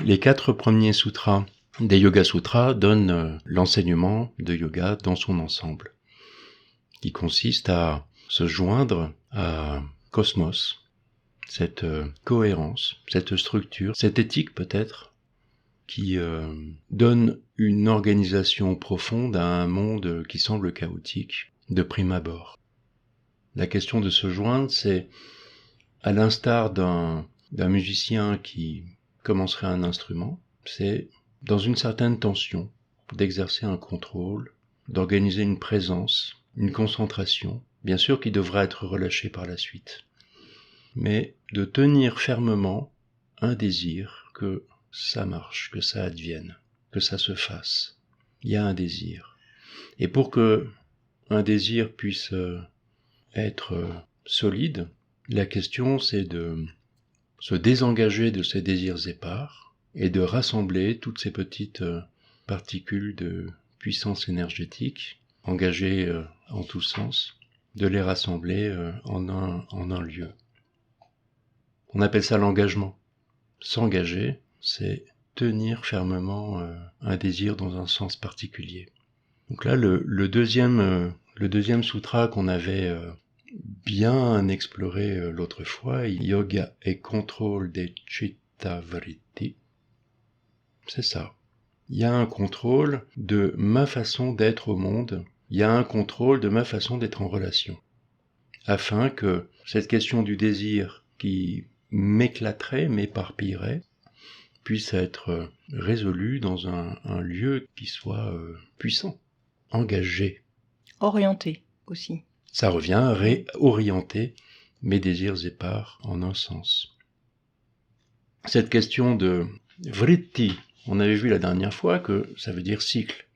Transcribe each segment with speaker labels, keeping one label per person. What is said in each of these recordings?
Speaker 1: Les 4 premiers sutras des Yoga Sutras donnent l'enseignement de yoga dans son ensemble, qui consiste à se joindre à cosmos, cette cohérence, cette structure, cette éthique peut-être, qui donne une organisation profonde à un monde qui semble chaotique de prime abord. La question de se joindre, c'est à l'instar d'un musicien qui commencerait un instrument, c'est dans une certaine tension d'exercer un contrôle, d'organiser une présence, une concentration, bien sûr qui devra être relâchée par la suite, mais de tenir fermement un désir que ça marche, que ça advienne, que ça se fasse. Il y a un désir. Et pour que un désir puisse être solide, la question c'est de se désengager de ces désirs épars et de rassembler toutes ces petites particules de puissance énergétique engagées en tous sens, de les rassembler en un lieu. On appelle ça l'engagement. S'engager, c'est tenir fermement un désir dans un sens particulier. Donc là, le deuxième sutra qu'on avait bien exploré l'autre fois, Yoga et contrôle des Chitta Vritti, c'est ça. Il y a un contrôle de ma façon d'être au monde, il y a un contrôle de ma façon d'être en relation, afin que cette question du désir qui m'éclaterait, m'éparpillerait, puisse être résolue dans un lieu qui soit puissant, engagé.
Speaker 2: Orienté aussi.
Speaker 1: Ça revient à réorienter mes désirs épars en un sens. Cette question de vritti, on avait vu la dernière fois que ça veut dire cycle.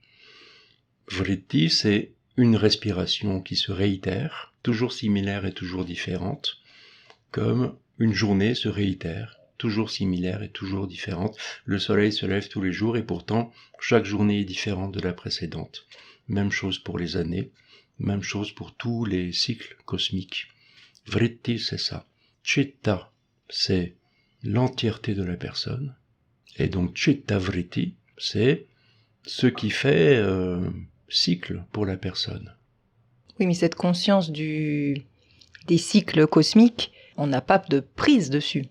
Speaker 1: Vritti, c'est une respiration qui se réitère, toujours similaire et toujours différente, comme une journée se réitère, toujours similaire et toujours différente. Le soleil se lève tous les jours et pourtant, chaque journée est différente de la précédente. Même chose pour les années, même chose pour tous les cycles cosmiques. Vritti, c'est ça. Chitta, c'est l'entièreté de la personne. Et donc, Chitta Vritti, c'est ce qui fait cycle pour la personne.
Speaker 2: Oui, mais cette conscience des cycles cosmiques, on n'a pas de prise dessus.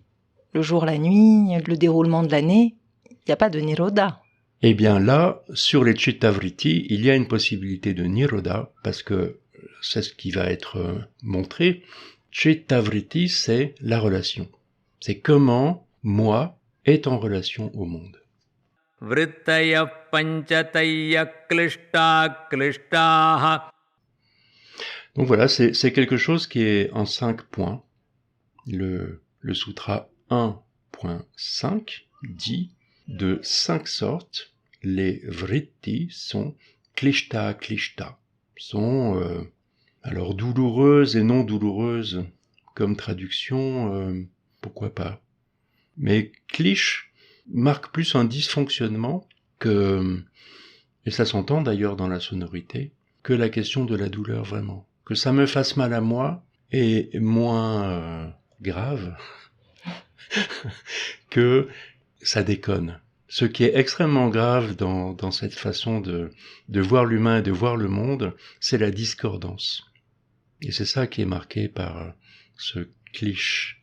Speaker 2: Le jour, la nuit, le déroulement de l'année, il n'y a pas de Nirodha.
Speaker 1: Eh bien là, sur les Chitta Vritti, il y a une possibilité de Nirodha, parce que c'est ce qui va être montré. Chitta Vritti, c'est la relation. C'est comment moi est en relation au monde.
Speaker 3: Vrittaya panchataya klishta klishtaha.
Speaker 1: Donc voilà, c'est quelque chose qui est en 5 points. Le sutra 1.5 dit de 5 sortes, les vritti sont klishta klishta, sont alors douloureuses et non douloureuses comme traduction, pourquoi pas. Mais klish marque plus un dysfonctionnement que, et ça s'entend d'ailleurs dans la sonorité, que la question de la douleur vraiment. Que ça me fasse mal à moi est moins grave que ça déconne. Ce qui est extrêmement grave dans cette façon de voir l'humain et de voir le monde, c'est la discordance. Et c'est ça qui est marqué par ce klish,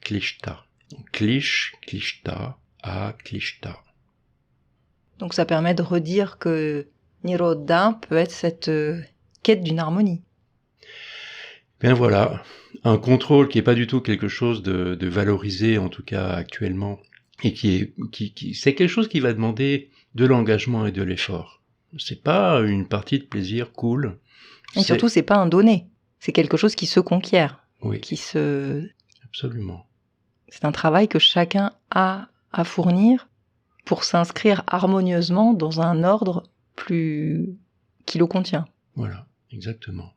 Speaker 1: klishta. Klish, klishta, a, klishta.
Speaker 2: Donc ça permet de redire que Nirodha peut être cette quête d'une harmonie.
Speaker 1: Bien voilà, un contrôle qui est pas du tout quelque chose de valorisé, en tout cas actuellement, et qui c'est quelque chose qui va demander de l'engagement et de l'effort. C'est pas une partie de plaisir cool.
Speaker 2: Et surtout, c'est pas un donné. C'est quelque chose qui se conquiert.
Speaker 1: Oui. Absolument.
Speaker 2: C'est un travail que chacun a à fournir pour s'inscrire harmonieusement dans un ordre plus qui le contient.
Speaker 1: Voilà, exactement.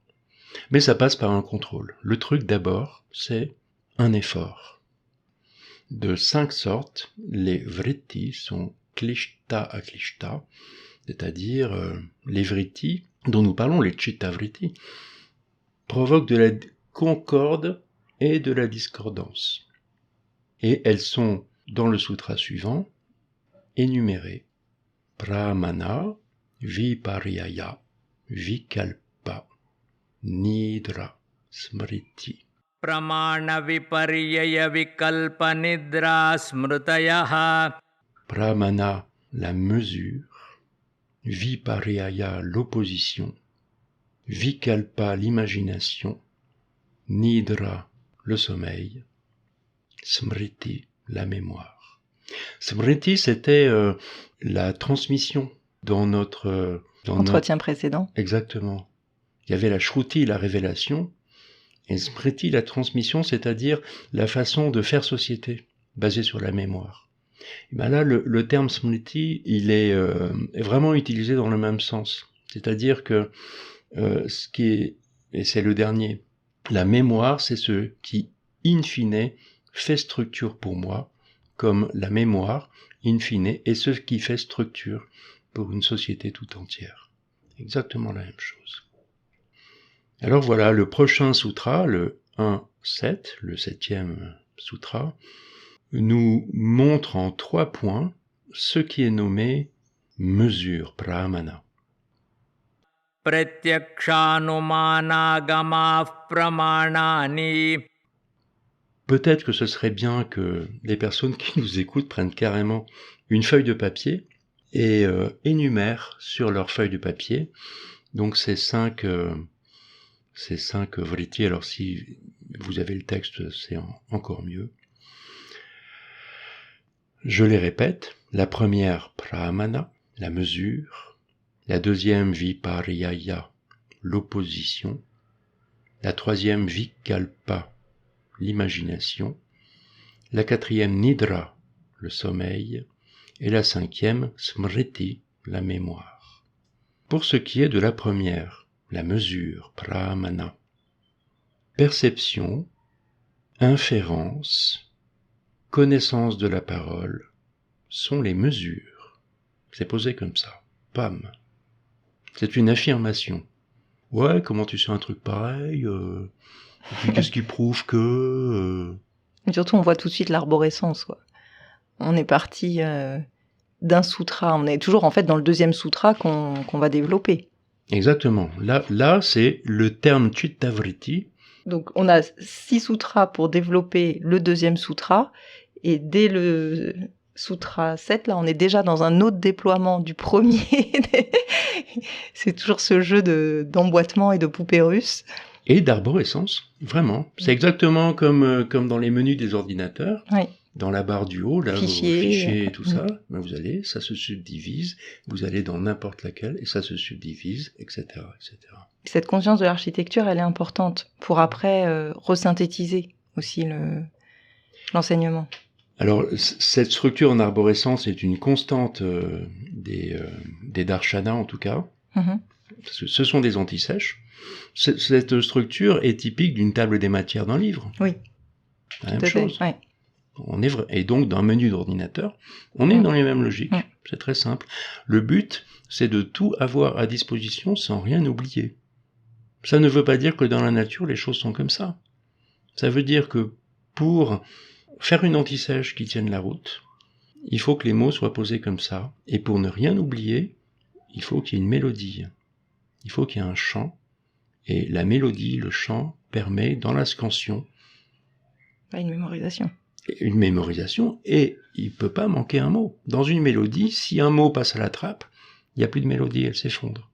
Speaker 1: Mais ça passe par un contrôle. Le truc d'abord, c'est un effort. De 5 sortes, les vritti sont klishta à klishta, c'est-à-dire les vritti, dont nous parlons, les chitta vritti, provoquent de la concorde et de la discordance. Et elles sont, dans le sutra suivant, énumérer pramana, viparyaya, vikalpa, nidra, smriti.
Speaker 3: Pramana viparyaya vikalpa nidra smritayaha.
Speaker 1: Pramana, la mesure, viparyaya, l'opposition, vikalpa, l'imagination, nidra, le sommeil, smriti, la mémoire. Smriti, c'était la transmission dans notre...
Speaker 2: Entretien précédent.
Speaker 1: Exactement. Il y avait la shruti, la révélation, et smriti, la transmission, c'est-à-dire la façon de faire société, basée sur la mémoire. Et ben là, le terme smriti, il est vraiment utilisé dans le même sens. C'est-à-dire que ce qui est, et c'est le dernier, la mémoire, c'est ce qui, in fine, fait structure pour moi, comme la mémoire, in fine, est ce qui fait structure pour une société tout entière. Exactement la même chose. Alors voilà, le prochain sutra, le 1.7, le 7e sutra, nous montre en 3 points ce qui est nommé mesure, pramana.
Speaker 3: Pratyakshanumanagamah pramanani.
Speaker 1: Peut-être que ce serait bien que les personnes qui nous écoutent prennent carrément une feuille de papier et énumèrent sur leur feuille de papier donc ces 5 vritti. Alors si vous avez le texte, c'est encore mieux. Je les répète. La première, pramana, la mesure. La deuxième, viparyaya, l'opposition. La troisième, vikalpa, l'imagination. La quatrième, nidra, le sommeil. Et la cinquième, smriti, la mémoire. Pour ce qui est de la première, la mesure, pramana, perception, inférence, connaissance de la parole sont les mesures. C'est posé comme ça. Pam. C'est une affirmation. Ouais, comment tu sais un truc pareil et puis qu'est-ce qui prouve que...
Speaker 2: Et surtout, on voit tout de suite l'arborescence, quoi. On est parti d'un sutra. On est toujours, en fait, dans le deuxième sutra qu'on va développer.
Speaker 1: Exactement. Là, c'est le terme chittavritti.
Speaker 2: Donc, on a 6 sutras pour développer le deuxième sutra. Et dès le sutra 7, là, on est déjà dans un autre déploiement du premier. C'est toujours ce jeu d'emboîtement et de poupée russe.
Speaker 1: Et d'arborescence, vraiment. C'est exactement comme dans les menus des ordinateurs.
Speaker 2: Oui.
Speaker 1: Dans la barre du haut, là,
Speaker 2: Fichier,
Speaker 1: vos fichiers et tout ça, ben vous allez, ça se subdivise, vous allez dans n'importe laquelle, et ça se subdivise, etc., etc.
Speaker 2: Cette conscience de l'architecture, elle est importante pour après resynthétiser aussi l'enseignement.
Speaker 1: Alors, cette structure en arborescence est une constante des darshanas, en tout cas.
Speaker 2: Mm-hmm.
Speaker 1: Ce sont des antisèches. Cette structure est typique d'une table des matières d'un livre.
Speaker 2: Oui.
Speaker 1: La même chose.
Speaker 2: Ouais.
Speaker 1: Et donc, d'un menu d'ordinateur, on est dans les mêmes logiques. C'est très simple. Le but, c'est de tout avoir à disposition sans rien oublier. Ça ne veut pas dire que dans la nature, les choses sont comme ça. Ça veut dire que pour faire une antisèche qui tienne la route, il faut que les mots soient posés comme ça. Et pour ne rien oublier, il faut qu'il y ait une mélodie. Il faut qu'il y ait un chant. Et la mélodie, le chant, permet, dans la scansion,
Speaker 2: Une mémorisation.
Speaker 1: Une mémorisation, et il peut pas manquer un mot. Dans une mélodie, si un mot passe à la trappe, il n'y a plus de mélodie, elle s'effondre.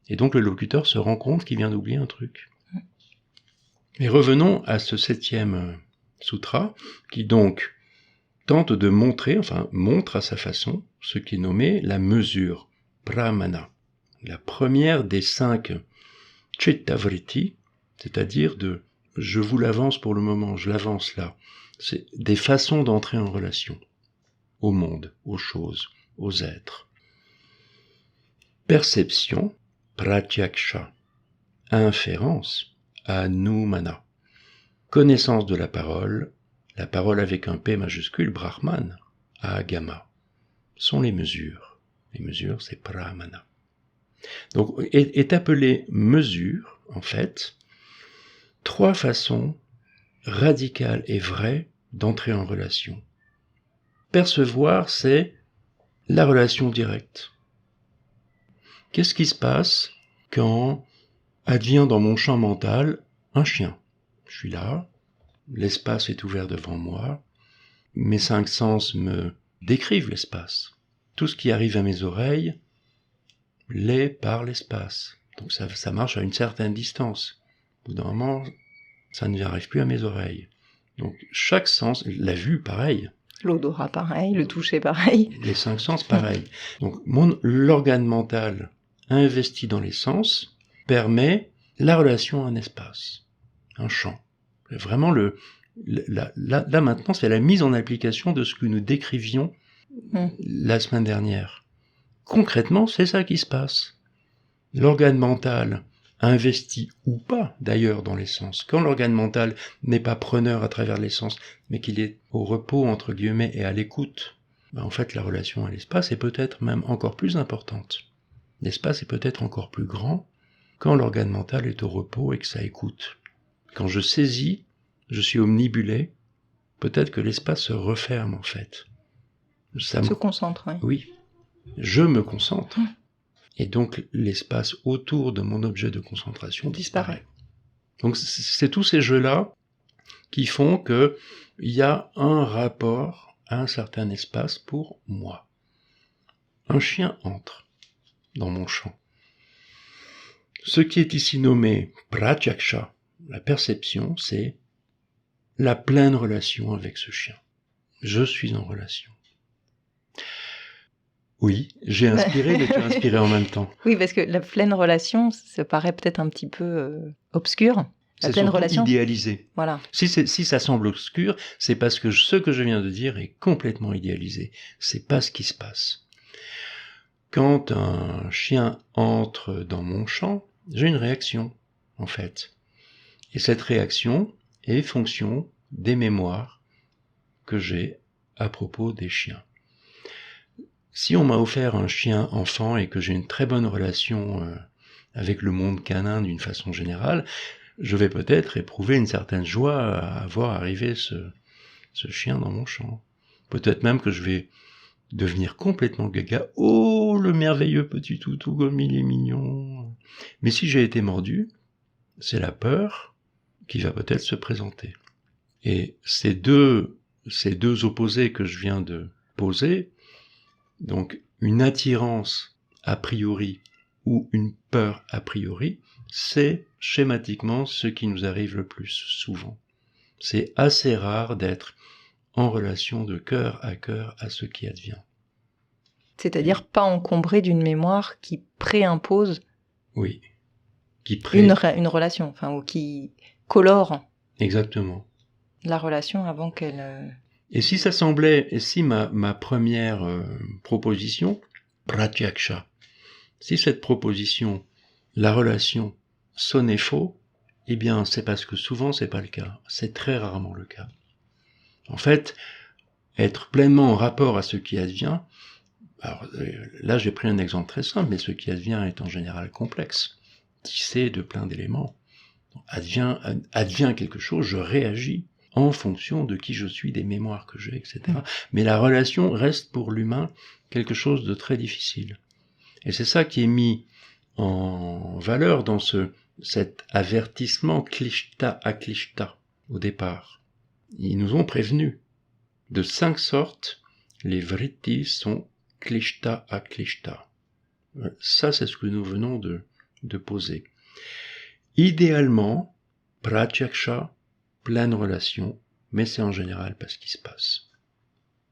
Speaker 1: Et donc le locuteur se rend compte qu'il vient d'oublier un truc. Mais revenons à ce 7e sutra, qui donc tente de montrer, enfin montre à sa façon, ce qui est nommé la mesure, pramana. La première des 5 chittavritti, c'est-à-dire de « je vous l'avance pour le moment, je l'avance là », c'est des façons d'entrer en relation au monde, aux choses, aux êtres. Perception, pratyaksha. Inférence, anumana. Connaissance de la parole avec un P majuscule, brahman, agama, sont les mesures. Les mesures, c'est pramana. Donc, est appelé mesure, en fait, 3 façons radicale et vraie d'entrer en relation. Percevoir, c'est la relation directe. Qu'est-ce qui se passe quand advient dans mon champ mental un chien? Je suis là, l'espace est ouvert devant moi, mes 5 sens me décrivent l'espace. Tout ce qui arrive à mes oreilles l'est par l'espace. Donc ça marche à une certaine distance. Au bout d'un moment, ça ne arrive plus à mes oreilles. Donc chaque sens, la vue pareil.
Speaker 2: L'odorat pareil, le toucher pareil.
Speaker 1: Les 5 sens pareil. Donc l'organe mental investi dans les sens permet la relation à un espace, un champ. Vraiment là maintenant, c'est la mise en application de ce que nous décrivions la semaine dernière. Concrètement, c'est ça qui se passe. L'organe mental investi ou pas d'ailleurs dans les sens. Quand l'organe mental n'est pas preneur à travers les sens, mais qu'il est au repos entre guillemets et à l'écoute, en fait la relation à l'espace est peut-être même encore plus importante. L'espace est peut-être encore plus grand quand l'organe mental est au repos et que ça écoute. Quand je saisis, je suis omnibulé, peut-être que l'espace se referme en fait.
Speaker 2: Se concentre, oui.
Speaker 1: Oui, je me concentre. Et donc l'espace autour de mon objet de concentration disparaît. Donc c'est tous ces jeux-là qui font qu'il y a un rapport à un certain espace pour moi. Un chien entre dans mon champ. Ce qui est ici nommé pratyaksha, la perception, c'est la pleine relation avec ce chien. Je suis en relation. Oui, j'ai inspiré, mais tu as inspiré en même temps.
Speaker 2: Oui, parce que la pleine relation, ça paraît peut-être un petit peu obscur.
Speaker 1: C'est surtout idéalisé.
Speaker 2: Voilà.
Speaker 1: Si ça semble obscur, c'est parce que ce que je viens de dire est complètement idéalisé. C'est pas ce qui se passe. Quand un chien entre dans mon champ, j'ai une réaction, en fait. Et cette réaction est fonction des mémoires que j'ai à propos des chiens. Si on m'a offert un chien enfant et que j'ai une très bonne relation avec le monde canin d'une façon générale, je vais peut-être éprouver une certaine joie à voir arriver ce chien dans mon champ. Peut-être même que je vais devenir complètement gaga. Oh, le merveilleux petit toutou, comme il est mignon. Mais si j'ai été mordu, c'est la peur qui va peut-être se présenter. Et ces deux opposés que je viens de poser, donc une attirance a priori ou une peur a priori, c'est schématiquement ce qui nous arrive le plus souvent. C'est assez rare d'être en relation de cœur à ce qui advient.
Speaker 2: C'est-à-dire pas encombré d'une mémoire qui préimpose
Speaker 1: oui.
Speaker 2: une relation, enfin, ou qui colore
Speaker 1: exactement
Speaker 2: la relation avant qu'elle...
Speaker 1: Et si ça semblait, et si ma première proposition, pratyaksha, si cette proposition, la relation, sonnait faux, eh bien c'est parce que souvent c'est pas le cas, c'est très rarement le cas. En fait, être pleinement en rapport à ce qui advient, alors là j'ai pris un exemple très simple, mais ce qui advient est en général complexe, tissé de plein d'éléments. Advient quelque chose, je réagis en fonction de qui je suis, des mémoires que j'ai, etc. Mais la relation reste pour l'humain quelque chose de très difficile. Et c'est ça qui est mis en valeur dans cet avertissement klishta aklishta au départ. Ils nous ont prévenus. De 5 sortes, les vrittis sont klishta aklishta. Ça, c'est ce que nous venons de poser. Idéalement, pratyaksha, pleine relation, mais c'est en général pas ce qui se passe.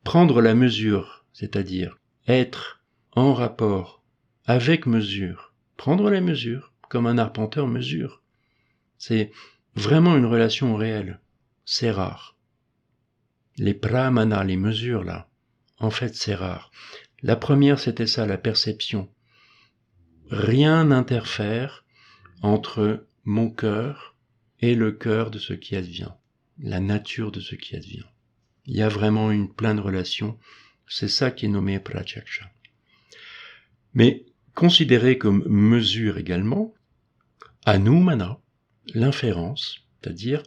Speaker 1: Prendre la mesure, c'est-à-dire être en rapport avec mesure, prendre la mesure, comme un arpenteur mesure, c'est vraiment une relation réelle, c'est rare. Les pramana, les mesures là, en fait c'est rare. La première c'était ça, la perception. Rien n'interfère entre mon cœur et le cœur de ce qui advient, la nature de ce qui advient. Il y a vraiment une pleine relation, c'est ça qui est nommé pratyaksha. Mais considéré comme mesure également, anumana, l'inférence, c'est-à-dire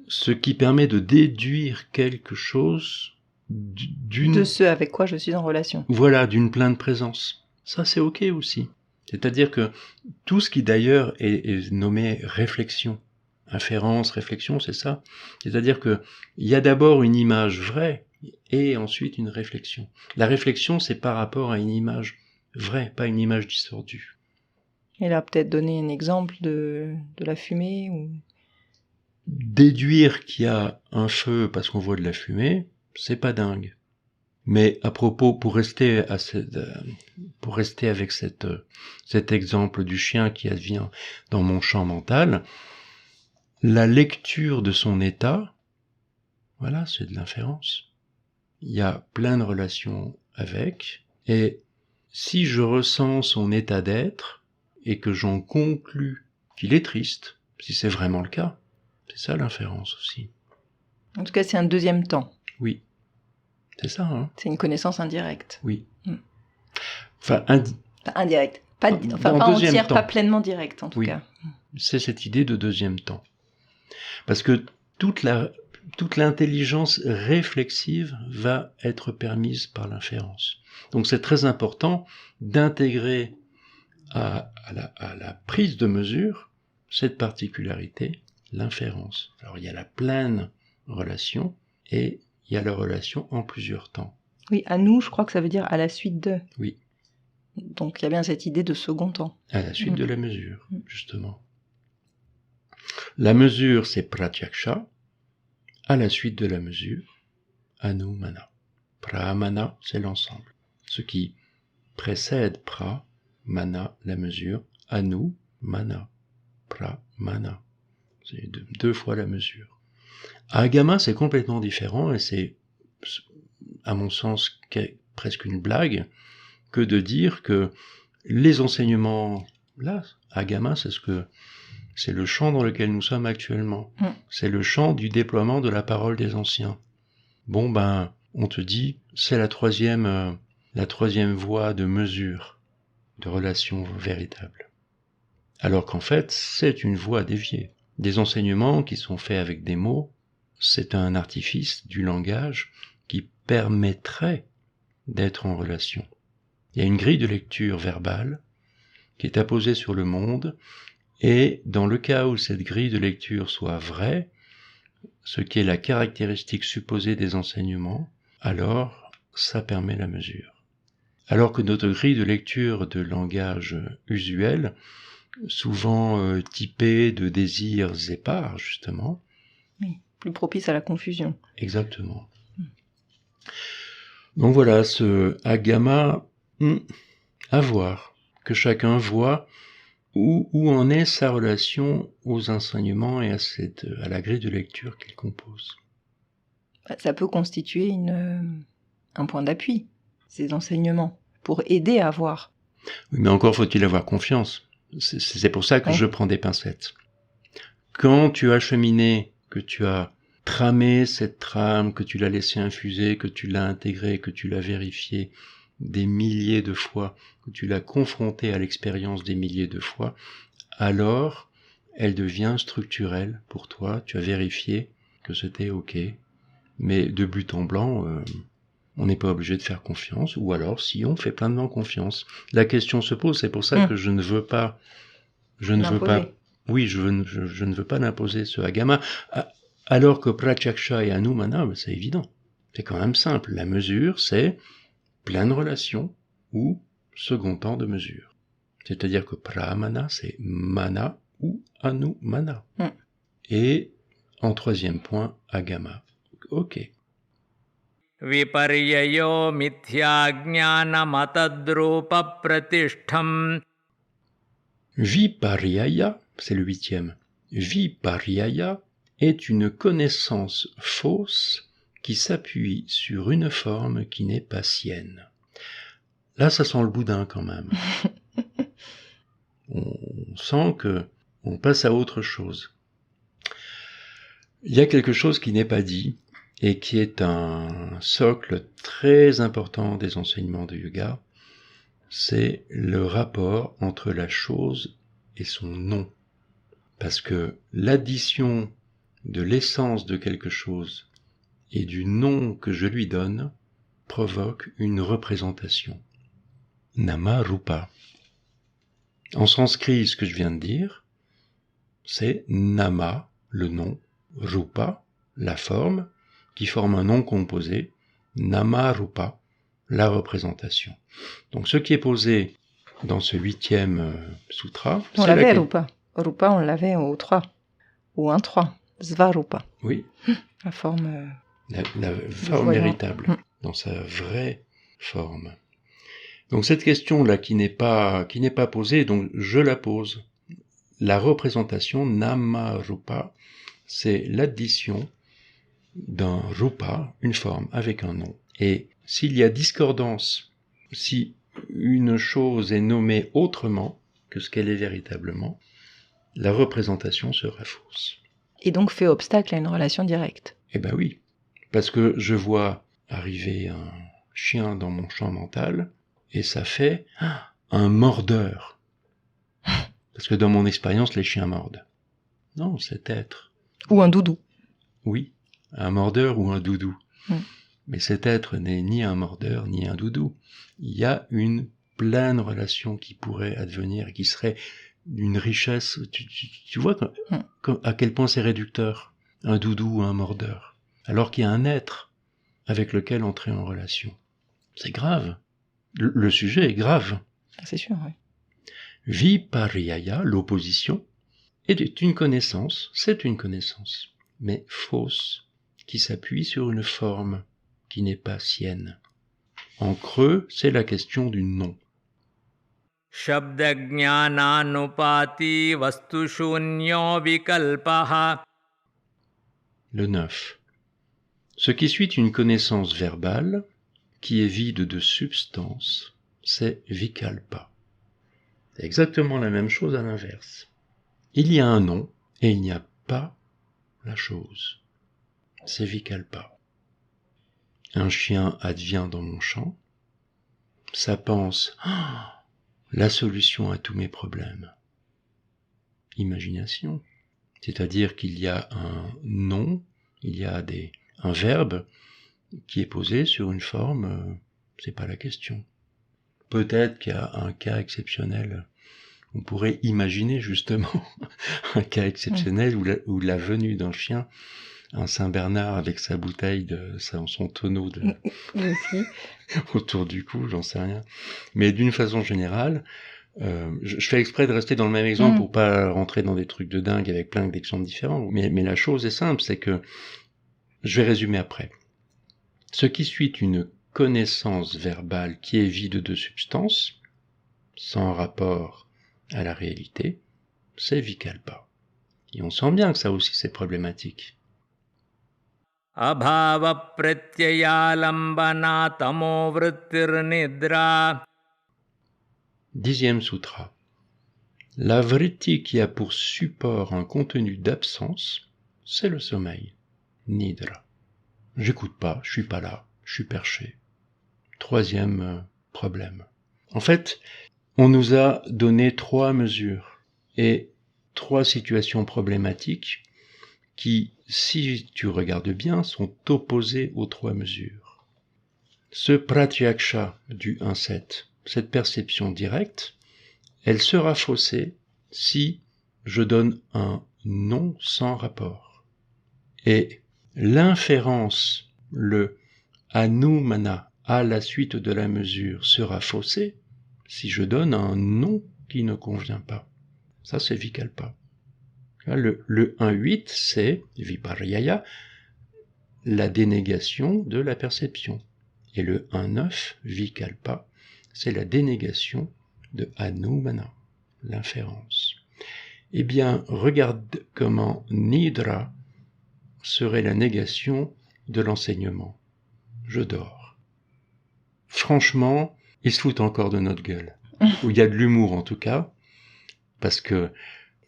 Speaker 1: ce qui permet de déduire quelque chose
Speaker 2: de ce avec quoi je suis en relation.
Speaker 1: Voilà, d'une pleine présence. Ça, c'est OK aussi. C'est-à-dire que tout ce qui d'ailleurs est nommé réflexion, inférence, réflexion, c'est ça. C'est-à-dire que il y a d'abord une image vraie et ensuite une réflexion. La réflexion, c'est par rapport à une image vraie, pas une image distordue.
Speaker 2: Et là, peut-être donner un exemple de la fumée ou...
Speaker 1: Déduire qu'il y a un feu parce qu'on voit de la fumée, c'est pas dingue. Mais à propos, pour rester avec cet exemple du chien qui advient dans mon champ mental, la lecture de son état, voilà, c'est de l'inférence. Il y a plein de relations avec, et si je ressens son état d'être, et que j'en conclus qu'il est triste, si c'est vraiment le cas, c'est ça l'inférence aussi.
Speaker 2: En tout cas, c'est un deuxième temps.
Speaker 1: Oui. C'est ça, hein.
Speaker 2: C'est une connaissance indirecte.
Speaker 1: Oui.
Speaker 2: Mm.
Speaker 1: Enfin,
Speaker 2: indirecte. Pas entière, temps. Pas pleinement directe, en tout cas.
Speaker 1: C'est cette idée de deuxième temps. Parce que toute l'intelligence réflexive va être permise par l'inférence. Donc c'est très important d'intégrer à la prise de mesure cette particularité, l'inférence. Alors il y a la pleine relation et il y a la relation en plusieurs temps.
Speaker 2: Oui, à nous, je crois que ça veut dire à la suite de.
Speaker 1: Oui.
Speaker 2: Donc il y a bien cette idée de second temps.
Speaker 1: À la suite de la mesure, justement. La mesure, c'est pratyaksha. À la suite de la mesure, anumana. Pramana, c'est l'ensemble. Ce qui précède pra, mana, la mesure, anu, mana, pramana. C'est deux fois la mesure. Agama, c'est complètement différent et c'est, à mon sens, presque une blague que de dire que les enseignements, là, Agama, c'est le champ dans lequel nous sommes actuellement. C'est le champ du déploiement de la parole des anciens. Bon, ben, on te dit, c'est la troisième voie de mesure, de relation véritable. Alors qu'en fait, c'est une voie déviée. Des enseignements qui sont faits avec des mots, c'est un artifice du langage qui permettrait d'être en relation. Il y a une grille de lecture verbale qui est apposée sur le monde, et dans le cas où cette grille de lecture soit vraie, ce qui est la caractéristique supposée des enseignements, alors ça permet la mesure. Alors que notre grille de lecture de langage usuel, souvent typée de désirs épars, justement.
Speaker 2: Oui, plus propice à la confusion.
Speaker 1: Exactement. Donc voilà, ce agama, à voir, que chacun voit où en est sa relation aux enseignements et à la grille de lecture qu'il compose.
Speaker 2: Ça peut constituer un point d'appui, ces enseignements, pour aider à voir.
Speaker 1: Oui, mais encore faut-il avoir confiance. C'est pour ça que je prends des pincettes. Quand tu as cheminé, que tu as tramé cette trame, que tu l'as laissé infuser, que tu l'as intégrée, que tu l'as vérifiée des milliers de fois, que tu l'as confrontée à l'expérience des milliers de fois, alors elle devient structurelle pour toi. Tu as vérifié que c'était OK. Mais de but en blanc, on n'est pas obligé de faire confiance, ou alors si on fait pleinement confiance. La question se pose, c'est pour ça que je ne veux pas, oui, je ne veux pas l'imposer ce agama, alors que pratyaksha et anumana, c'est évident. C'est quand même simple. La mesure, c'est pleine relation ou second temps de mesure. C'est-à-dire que pramana, c'est mana ou anumana. Et en troisième point, agama. OK.
Speaker 3: Viparyayo mithyagnana matadrupa pratishtham.
Speaker 1: Viparyaya, c'est le 8e. Viparyaya est une connaissance fausse qui s'appuie sur une forme qui n'est pas sienne. Là, ça sent le boudin quand même. On sent que on passe à autre chose. Il y a quelque chose qui n'est pas dit et qui est un socle très important des enseignements de yoga, c'est le rapport entre la chose et son nom. Parce que l'addition de l'essence de quelque chose et du nom que je lui donne provoque une représentation. Nama Rupa. En sanskrit, ce que je viens de dire, c'est Nama, le nom, Rupa, la forme, qui forme un nom composé, Nama Rupa, la représentation. Donc ce qui est posé dans ce 8e sutra,
Speaker 2: On
Speaker 1: c'est
Speaker 2: l'avait,
Speaker 1: la...
Speaker 2: Rupa. Rupa, on l'avait au 3, ou 1-3. Svarupa,
Speaker 1: Oui,
Speaker 2: la forme...
Speaker 1: la forme
Speaker 2: voyant.
Speaker 1: véritable, dans sa vraie forme. Donc cette question-là qui n'est pas posée, donc je la pose. La représentation Nama Rupa, c'est l'addition d'un Rupa, une forme avec un nom. Et s'il y a discordance, si une chose est nommée autrement que ce qu'elle est véritablement, la représentation sera fausse.
Speaker 2: Et donc fait obstacle à une relation directe.
Speaker 1: Eh ben oui, parce que je vois arriver un chien dans mon champ mental, et ça fait un mordeur. Parce que dans mon expérience, les chiens mordent. Non, cet être.
Speaker 2: Ou un doudou.
Speaker 1: Oui, un mordeur ou un doudou.
Speaker 2: Mm.
Speaker 1: Mais cet être n'est ni un mordeur ni un doudou. Il y a une pleine relation qui pourrait advenir et qui serait d'une richesse. Tu vois à quel point c'est réducteur, un doudou ou un mordeur. Alors qu'il y a un être avec lequel entrer en relation. C'est grave. Le sujet est grave.
Speaker 2: C'est sûr, oui.
Speaker 1: Vipariyaya, l'opposition, est une connaissance, c'est une connaissance, mais fausse, qui s'appuie sur une forme qui n'est pas sienne. En creux, c'est la question du nom.
Speaker 3: Shabdagnananupati vastushunyo vikalpaha.
Speaker 1: Le 9. Ce qui suit une connaissance verbale, qui est vide de substance, c'est vikalpa. C'est exactement la même chose à l'inverse. Il y a un nom et il n'y a pas la chose. C'est vikalpa. Un chien advient dans mon champ, ça pense la solution à tous mes problèmes. Imagination. C'est-à-dire qu'il y a un nom, il y a un verbe qui est posé sur une forme, c'est pas la question. Peut-être qu'il y a un cas exceptionnel. On pourrait imaginer justement un cas exceptionnel où la venue d'un chien, un Saint-Bernard avec sa bouteille, son tonneau autour du cou, j'en sais rien. Mais d'une façon générale, je fais exprès de rester dans le même exemple pour pas rentrer dans des trucs de dingue avec plein d'exemples différents. Mais la chose est simple, c'est que, je vais résumer après. Ce qui suit une connaissance verbale qui est vide de substance, sans rapport à la réalité, c'est vikalpa. Et on sent bien que ça aussi c'est problématique.
Speaker 3: Abhava pratyaya lambana tamo vrittir nidra.
Speaker 1: 10e sutra. La vritti qui a pour support un contenu d'absence, c'est le sommeil. Nidra. J'écoute pas, je suis pas là, je suis perché. 3e problème. En fait, on nous a donné 3 mesures et 3 situations problématiques qui, si tu regardes bien, sont opposées aux 3 mesures. Ce pratyaksha du 1-7, cette perception directe, elle sera faussée si je donne un nom sans rapport. Et l'inférence, le anumana, à la suite de la mesure, sera faussée si je donne un nom qui ne convient pas. Ça, c'est vikalpa. Le 1-8, c'est vipariyaya, la dénégation de la perception. Et le 1-9, vikalpa, c'est la dénégation de anumana, l'inférence. Eh bien, regarde comment nidra serait la négation de l'enseignement. Je dors. Franchement, ils se foutent encore de notre gueule. Où il y a de l'humour en tout cas, parce que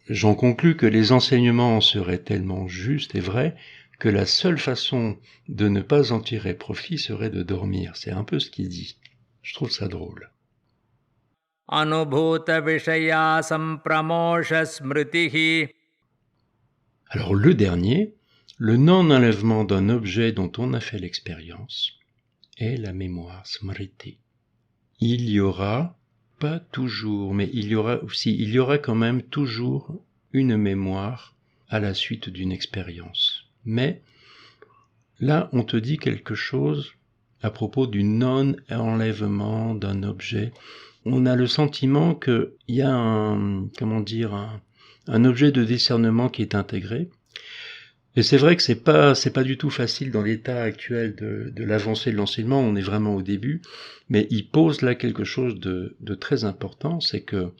Speaker 1: j'en conclus que les enseignements seraient tellement justes et vrais que la seule façon de ne pas en tirer profit serait de dormir. C'est un peu ce qu'il dit. Je trouve ça drôle.
Speaker 3: Anubhuta vishaya sampramosha smritihi.
Speaker 1: Alors le dernier, Le non-enlèvement d'un objet dont on a fait l'expérience est la mémoire, smriti. Il y aura, pas toujours, mais il y aura quand même toujours une mémoire à la suite d'une expérience. Mais là, on te dit quelque chose à propos du non-enlèvement d'un objet. On a le sentiment qu'il y a un objet de discernement qui est intégré. Et c'est vrai que c'est pas du tout facile dans l'état actuel de l'avancée de l'enseignement, on est vraiment au début, mais il pose là quelque chose de très important, c'est que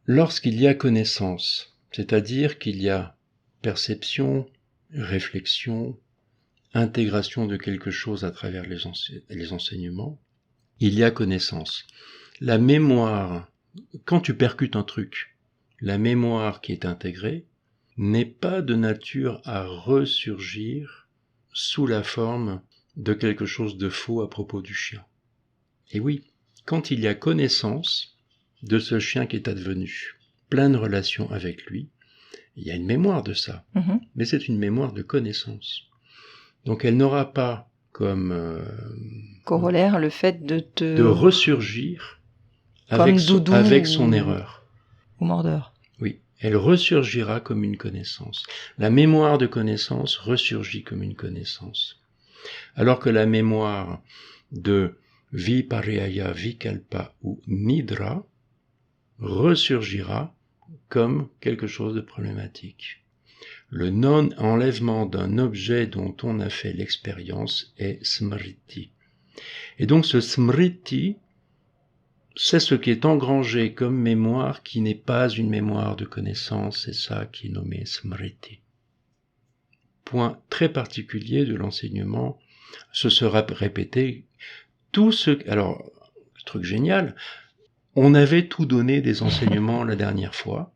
Speaker 1: lorsqu'il y a connaissance, c'est-à-dire qu'il y a perception, réflexion, intégration de quelque chose à travers les enseignements, il y a connaissance. La mémoire, quand tu percutes un truc, la mémoire qui est intégrée n'est pas de nature à ressurgir sous la forme de quelque chose de faux à propos du chien. Et oui, quand il y a connaissance de ce chien qui est advenu, plein de relations avec lui, il y a une mémoire de ça, mais c'est une mémoire de connaissance. Donc elle n'aura pas comme
Speaker 2: corollaire le fait
Speaker 1: de ressurgir avec son erreur.
Speaker 2: Ou mordeur.
Speaker 1: Oui, elle ressurgira comme une connaissance. La mémoire de connaissance ressurgit comme une connaissance. Alors que la mémoire de vipariyaya, vikalpa ou nidra ressurgira comme quelque chose de problématique. Le non-enlèvement d'un objet dont on a fait l'expérience est smriti. Et donc ce smriti, c'est ce qui est engrangé comme mémoire qui n'est pas une mémoire de connaissance, c'est ça qui est nommé smriti. Point très particulier de l'enseignement, ce sera répété, alors, le truc génial, on avait tout donné des enseignements la dernière fois,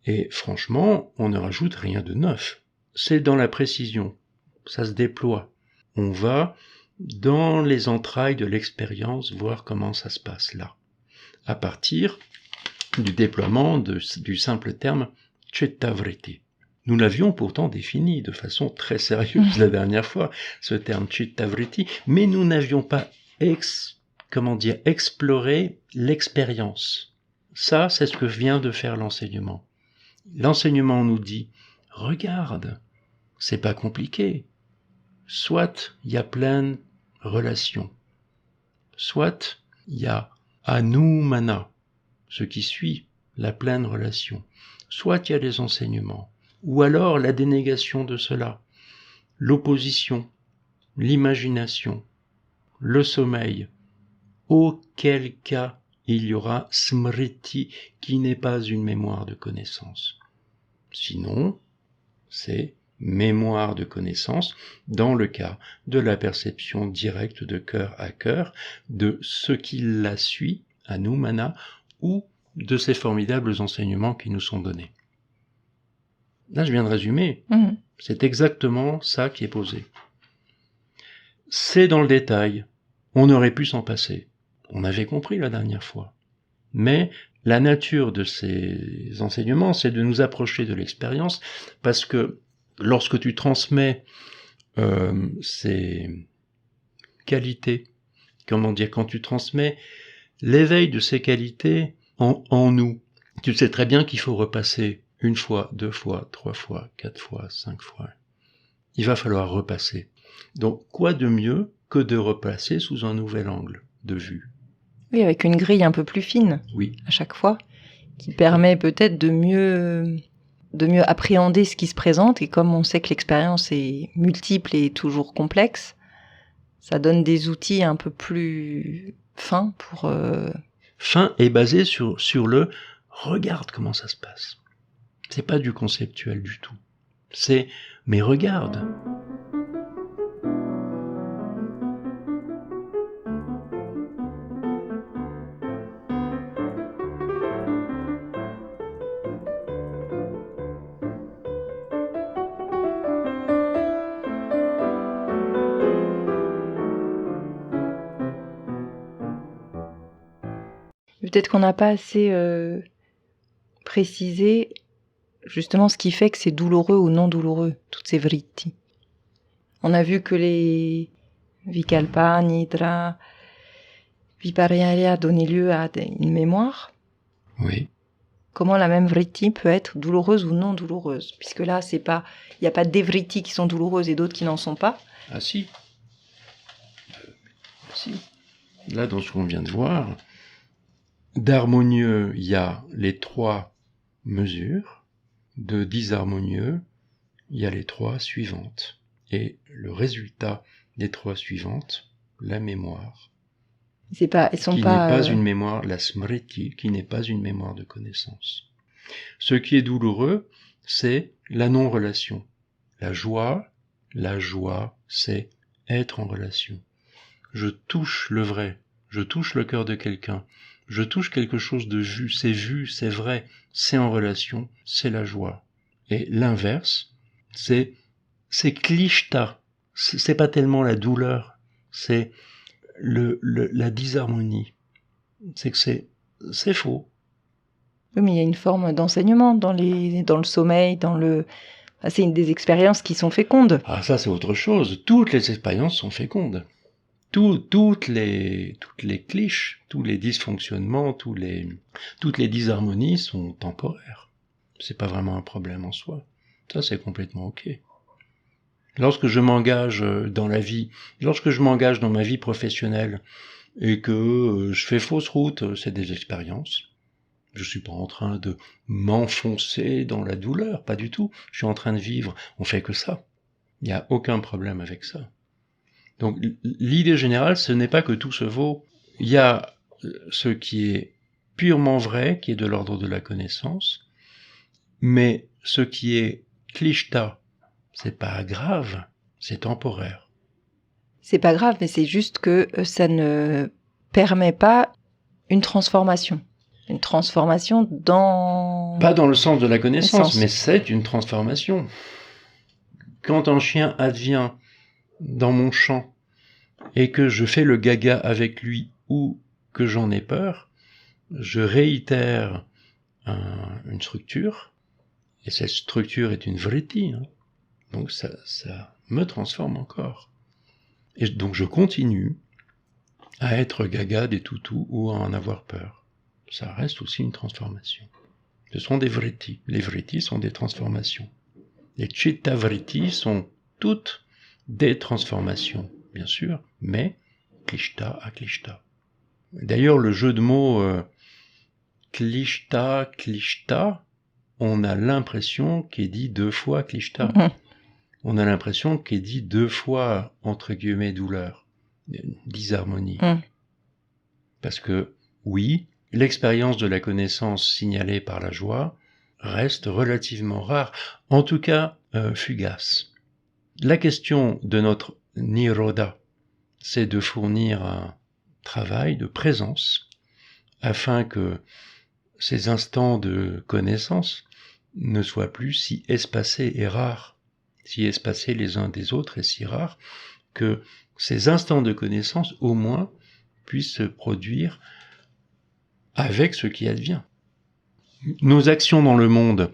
Speaker 1: et franchement, on ne rajoute rien de neuf. C'est dans la précision, ça se déploie. On va dans les entrailles de l'expérience voir comment ça se passe là, à partir du déploiement du simple terme chittavriti. Nous l'avions pourtant défini de façon très sérieuse la dernière fois, ce terme chittavriti, mais nous n'avions pas exploré l'expérience. Ça, c'est ce que vient de faire l'enseignement. L'enseignement nous dit, regarde, c'est pas compliqué. Soit il y a plein de relations, soit il y a anumana, ce qui suit la pleine relation, soit il y a les enseignements, ou alors la dénégation de cela, l'opposition, l'imagination, le sommeil, auquel cas il y aura smriti qui n'est pas une mémoire de connaissance. Sinon, c'est mémoire de connaissance dans le cas de la perception directe de cœur à cœur de ce qui la suit, anumana, ou de ces formidables enseignements qui nous sont donnés. Là, je viens de résumer. C'est exactement ça qui est posé. C'est dans le détail. On aurait pu s'en passer. On avait compris la dernière fois. Mais la nature de ces enseignements, c'est de nous approcher de l'expérience, parce que lorsque tu transmets ces qualités, quand tu transmets l'éveil de ces qualités en nous, tu sais très bien qu'il faut repasser 1 fois, 2 fois, 3 fois, 4 fois, 5 fois. Il va falloir repasser. Donc, quoi de mieux que de repasser sous un nouvel angle de vue?
Speaker 2: Oui, avec une grille un peu plus fine,
Speaker 1: oui,
Speaker 2: à chaque fois, qui permet peut-être de mieux appréhender ce qui se présente. Et comme on sait que l'expérience est multiple et toujours complexe, ça donne des outils un peu plus fins pour...
Speaker 1: Fin et basé sur le « regarde comment ça se passe ». C'est pas du conceptuel du tout. C'est « mais regarde ».
Speaker 2: Peut-être qu'on n'a pas assez précisé justement ce qui fait que c'est douloureux ou non douloureux, toutes ces vritti. On a vu que les vikalpa, nidra, vipariyaya donnaient lieu à une mémoire.
Speaker 1: Oui.
Speaker 2: Comment la même vritti peut être douloureuse ou non douloureuse, puisque là, il n'y a pas des vrittis qui sont douloureuses et d'autres qui n'en sont pas.
Speaker 1: Ah si. Si. Là, dans ce qu'on vient de voir, d'harmonieux, il y a les 3 mesures. De disharmonieux, il y a les 3 suivantes. Et le résultat des 3 suivantes, la mémoire.
Speaker 2: Elles sont
Speaker 1: qui
Speaker 2: pas,
Speaker 1: n'est pas une mémoire, la smriti, qui n'est pas une mémoire de connaissance. Ce qui est douloureux, c'est la non-relation. La joie, c'est être en relation. Je touche le vrai, je touche le cœur de quelqu'un, je touche quelque chose de vu, c'est vrai, c'est en relation, c'est la joie. Et l'inverse, c'est klishta, c'est pas tellement la douleur, c'est la disharmonie. C'est que c'est faux.
Speaker 2: Oui, mais il y a une forme d'enseignement dans le sommeil, c'est des expériences qui sont fécondes.
Speaker 1: Ah, ça c'est autre chose. Toutes les expériences sont fécondes. Toutes les cliches, tous les dysfonctionnements, toutes les disharmonies sont temporaires. C'est pas vraiment un problème en soi. Ça c'est complètement ok. Lorsque je m'engage dans la vie, lorsque je m'engage dans ma vie professionnelle et que je fais fausse route, c'est des expériences. Je suis pas en train de m'enfoncer dans la douleur, pas du tout. Je suis en train de vivre, on fait que ça. Il n'y a aucun problème avec ça. Donc l'idée générale, ce n'est pas que tout se vaut. Il y a ce qui est purement vrai, qui est de l'ordre de la connaissance, mais ce qui est klishta, c'est pas grave, c'est temporaire.
Speaker 2: C'est pas grave, mais c'est juste que ça ne permet pas une transformation. Une transformation dans...
Speaker 1: Pas dans le sens de la connaissance, mais c'est une transformation. Quand un chien advient dans mon champ et que je fais le gaga avec lui ou que j'en ai peur, je réitère une structure, et cette structure est une vritti, hein. Donc ça me transforme encore. Et donc je continue à être gaga des toutous ou à en avoir peur. Ça reste aussi une transformation. Ce sont des vrittis. Les vrittis sont des transformations. Les chitta vrittis sont toutes des transformations, bien sûr, mais klishta à klishta. D'ailleurs, le jeu de mots klishta, on a l'impression qu'il est dit 2 fois klishta. On a l'impression qu'il est dit 2 fois, entre guillemets, douleur, disharmonie. Parce que, oui, l'expérience de la connaissance signalée par la joie reste relativement rare, en tout cas fugace. La question de notre nirodha, c'est de fournir un travail de présence afin que ces instants de connaissance ne soient plus si espacés et rares, si espacés les uns des autres et si rares, que ces instants de connaissance au moins puissent se produire avec ce qui advient. Nos actions dans le monde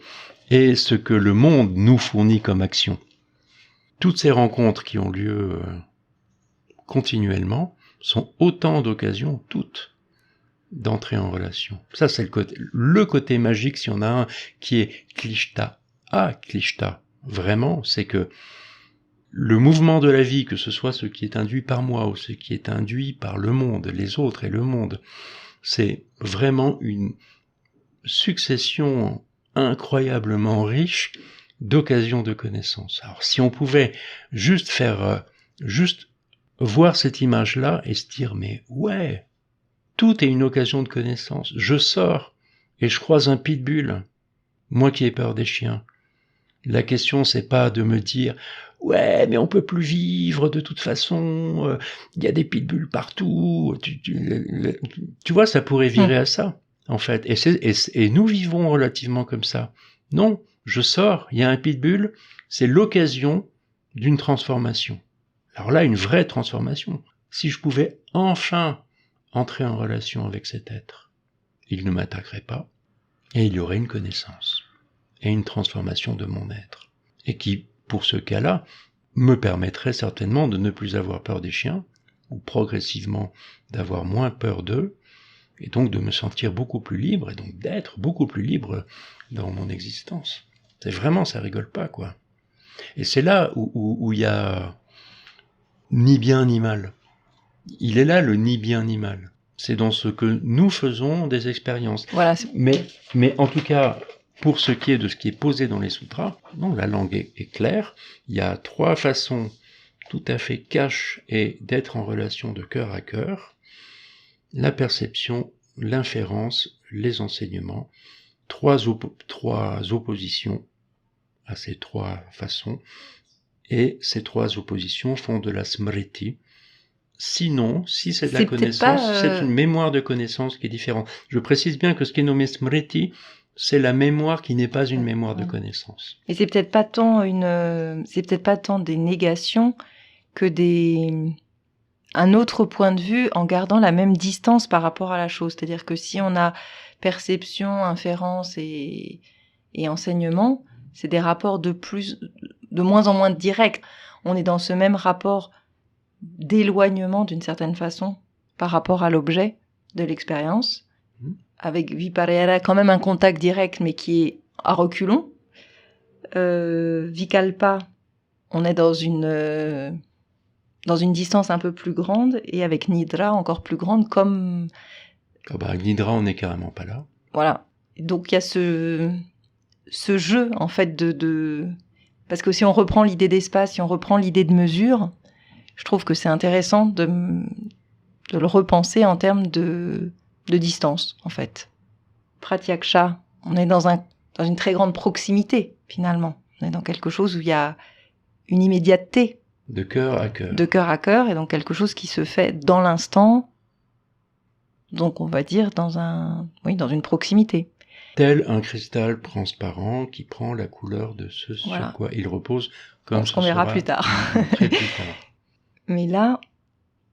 Speaker 1: et ce que le monde nous fournit comme action, toutes ces rencontres qui ont lieu continuellement sont autant d'occasions, toutes, d'entrer en relation. Ça, c'est le côté magique, si on a un, qui est klishta à klishta. Vraiment, c'est que le mouvement de la vie, que ce soit ce qui est induit par moi ou ce qui est induit par le monde, les autres et le monde, c'est vraiment une succession incroyablement riche d'occasions de connaissance. Alors, si on pouvait juste voir cette image-là et se dire, mais ouais, tout est une occasion de connaissance. Je sors et je croise un pitbull, moi qui ai peur des chiens. La question, c'est pas de me dire, ouais, mais on peut plus vivre de toute façon, y a des pitbulls partout. Tu vois, ça pourrait virer à ça, en fait. Et nous vivons relativement comme ça. Non, je sors, il y a un pitbull, c'est l'occasion d'une transformation. Alors là, une vraie transformation. Si je pouvais enfin entrer en relation avec cet être, il ne m'attaquerait pas et il y aurait une connaissance. et une transformation de mon être. Et qui, pour ce cas-là, me permettrait certainement de ne plus avoir peur des chiens, ou progressivement d'avoir moins peur d'eux, et donc de me sentir beaucoup plus libre, et donc d'être beaucoup plus libre dans mon existence. C'est vraiment, ça rigole pas, quoi. Et c'est là où il y a ni bien ni mal. Il est là le ni bien ni mal. C'est dans ce que nous faisons des expériences.
Speaker 2: Voilà.
Speaker 1: Mais en tout cas, pour ce qui est de ce qui est posé dans les sutras, non, la langue est claire. Il y a 3 façons tout à fait cash et d'être en relation de cœur à cœur. La perception, l'inférence, les enseignements. 3 oppositions à ces 3 façons. Et ces 3 oppositions font de la smriti. Sinon, si c'est de la connaissance, c'est une mémoire de connaissance qui est différente. Je précise bien que ce qui est nommé smriti, c'est la mémoire qui n'est pas une mémoire de connaissance.
Speaker 2: Et c'est peut-être pas tant des négations que un autre point de vue en gardant la même distance par rapport à la chose. C'est-à-dire que si on a perception, inférence et enseignement, c'est des rapports de moins en moins directs. On est dans ce même rapport d'éloignement d'une certaine façon par rapport à l'objet de l'expérience. Avec Viparayana, quand même un contact direct, mais qui est à reculons. Vikalpa, on est dans une distance un peu plus grande, et avec Nidra encore plus grande, comme...
Speaker 1: Avec Nidra, on n'est carrément pas là.
Speaker 2: Voilà. Donc il y a ce jeu, en fait, parce que si on reprend l'idée d'espace, si on reprend l'idée de mesure, je trouve que c'est intéressant de le repenser en termes de distance, en fait. Pratyaksha, on est dans une très grande proximité, finalement. On est dans quelque chose où il y a une immédiateté.
Speaker 1: De cœur à cœur.
Speaker 2: De cœur à cœur, et donc quelque chose qui se fait dans l'instant, donc on va dire dans une proximité.
Speaker 1: Tel un cristal transparent qui prend la couleur de ce sur quoi il repose, comme
Speaker 2: ce qu'on verra plus tard.
Speaker 1: Très plus tard.
Speaker 2: Mais là,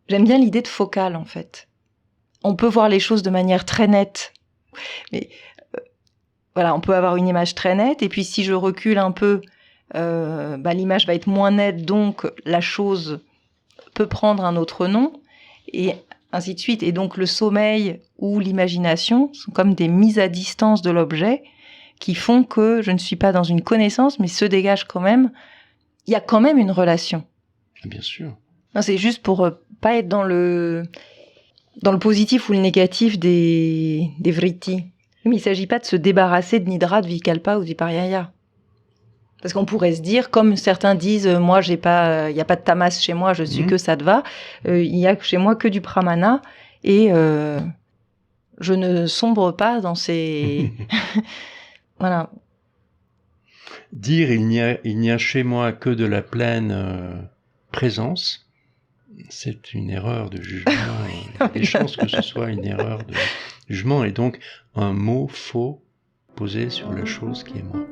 Speaker 2: j'aime bien l'idée de focale, en fait. On peut voir les choses de manière très nette. Mais voilà, on peut avoir une image très nette, et puis si je recule un peu, l'image va être moins nette, donc la chose peut prendre un autre nom, et ainsi de suite. Et donc le sommeil ou l'imagination sont comme des mises à distance de l'objet qui font que je ne suis pas dans une connaissance, mais se dégage quand même. Il y a quand même une relation.
Speaker 1: Bien sûr.
Speaker 2: Non, c'est juste pour pas être dans le positif ou le négatif des vrittis. Mais il ne s'agit pas de se débarrasser de Nidra, de Vikalpa ou de Vipariyaya. Parce qu'on pourrait se dire, comme certains disent, moi, il n'y a pas de tamas chez moi, je suis que sattva, il y a chez moi que du pramana, et je ne sombre pas dans ces... Voilà.
Speaker 1: Dire il n'y a chez moi que de la pleine présence, c'est une erreur de jugement. Il y a des chances que ce soit une erreur de jugement, et donc un mot faux posé sur la chose qui est moi.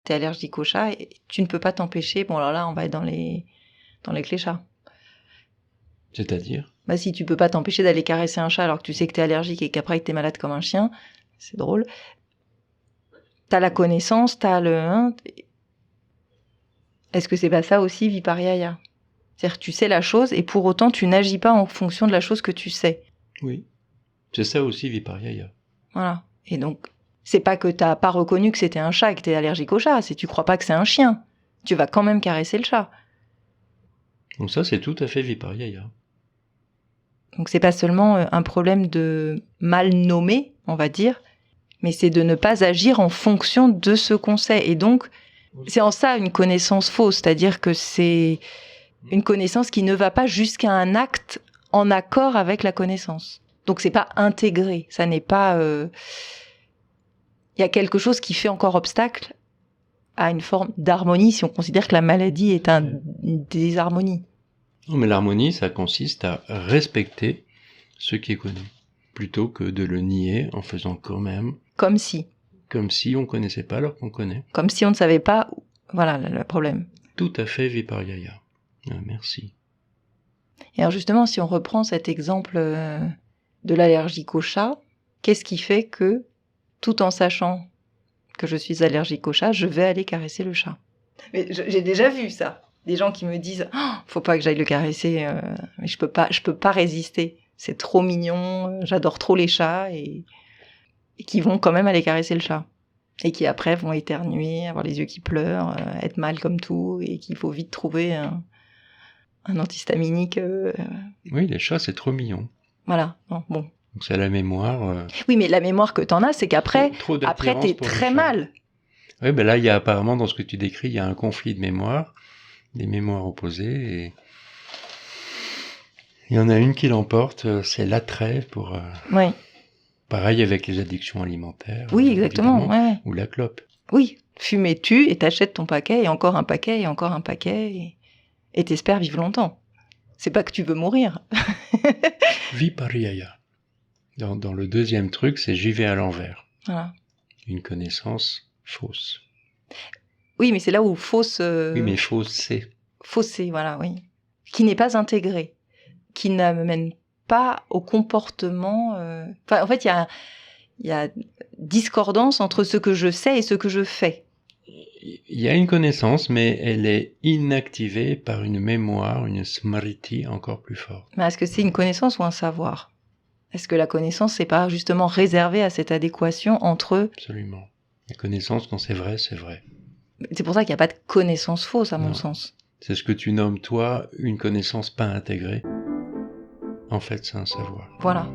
Speaker 2: T'es allergique au chat, et tu ne peux pas t'empêcher. Bon, alors là, on va être dans les cléchats.
Speaker 1: C'est-à-dire ?
Speaker 2: Si tu peux pas t'empêcher d'aller caresser un chat alors que tu sais que t'es allergique et qu'après que t'es malade comme un chien, c'est drôle. T'as la connaissance, t'as le... Est-ce que c'est pas ça aussi, Vipariyaya ? C'est-à-dire que tu sais la chose et pour autant tu n'agis pas en fonction de la chose que tu sais.
Speaker 1: Oui, c'est ça aussi, Vipariyaya.
Speaker 2: Voilà. Et donc, c'est pas que t'as pas reconnu que c'était un chat et que t'es allergique au chat, c'est que tu crois pas que c'est un chien. Tu vas quand même caresser le chat.
Speaker 1: Donc ça, c'est tout à fait Vipariyaya.
Speaker 2: Donc c'est pas seulement un problème de mal nommer, on va dire, mais c'est de ne pas agir en fonction de ce qu'on sait. Et donc, c'est en ça une connaissance fausse, c'est-à-dire que c'est une connaissance qui ne va pas jusqu'à un acte en accord avec la connaissance. Donc c'est pas intégré, ça n'est pas... Il y a quelque chose qui fait encore obstacle à une forme d'harmonie si on considère que la maladie est une désharmonie.
Speaker 1: Non, mais l'harmonie, ça consiste à respecter ce qui est connu, plutôt que de le nier en faisant quand même
Speaker 2: Comme si
Speaker 1: on connaissait pas alors qu'on connaît.
Speaker 2: Comme si on ne savait pas, voilà le problème.
Speaker 1: Tout à fait Viparjaya. Merci.
Speaker 2: Et alors justement, si on reprend cet exemple de l'allergique au chat, qu'est-ce qui fait que, tout en sachant que je suis allergique au chat, je vais aller caresser le chat? Mais j'ai déjà vu ça. Des gens qui me disent oh, « faut pas que j'aille le caresser, mais je peux pas résister. C'est trop mignon, j'adore trop les chats. » Et qui vont quand même aller caresser le chat. Et qui après vont éternuer, avoir les yeux qui pleurent, être mal comme tout, et qu'il faut vite trouver un antihistaminique.
Speaker 1: Oui, les chats, c'est trop mignon.
Speaker 2: Voilà, bon.
Speaker 1: Donc c'est la mémoire.
Speaker 2: Oui, mais la mémoire que t'en as, c'est qu'après,
Speaker 1: trop
Speaker 2: après t'es très mal.
Speaker 1: Oui, ben là, il y a apparemment, dans ce que tu décris, il y a un conflit de mémoire, des mémoires opposées, et il y en a une qui l'emporte, c'est l'attrait pour...
Speaker 2: Oui.
Speaker 1: Pareil avec les addictions alimentaires.
Speaker 2: Oui, exactement. Ouais.
Speaker 1: Ou la clope.
Speaker 2: Oui, fumer tue et t'achètes ton paquet et encore un paquet et encore un paquet et t'espères vivre longtemps. C'est pas que tu veux mourir.
Speaker 1: Viparjaya. Dans le deuxième truc, c'est j'y vais à l'envers.
Speaker 2: Voilà.
Speaker 1: Une connaissance fausse.
Speaker 2: Oui, mais c'est là où fausse...
Speaker 1: Oui, mais faussée.
Speaker 2: Faussée, voilà, oui. Qui n'est pas intégrée. Qui n'amène pas au comportement... Enfin, en fait, il y a discordance entre ce que je sais et ce que je fais.
Speaker 1: Il y a une connaissance, mais elle est inactivée par une mémoire, une smriti encore plus forte.
Speaker 2: Mais est-ce que c'est une connaissance ou un savoir? Est-ce que la connaissance, c'est pas justement réservé à cette adéquation entre...
Speaker 1: Absolument. La connaissance, quand c'est vrai, c'est vrai.
Speaker 2: C'est pour ça qu'il n'y a pas de connaissance fausse, à mon
Speaker 1: Non.
Speaker 2: sens.
Speaker 1: C'est ce que tu nommes, toi, une connaissance pas intégrée. En fait, c'est un savoir.
Speaker 2: Voilà.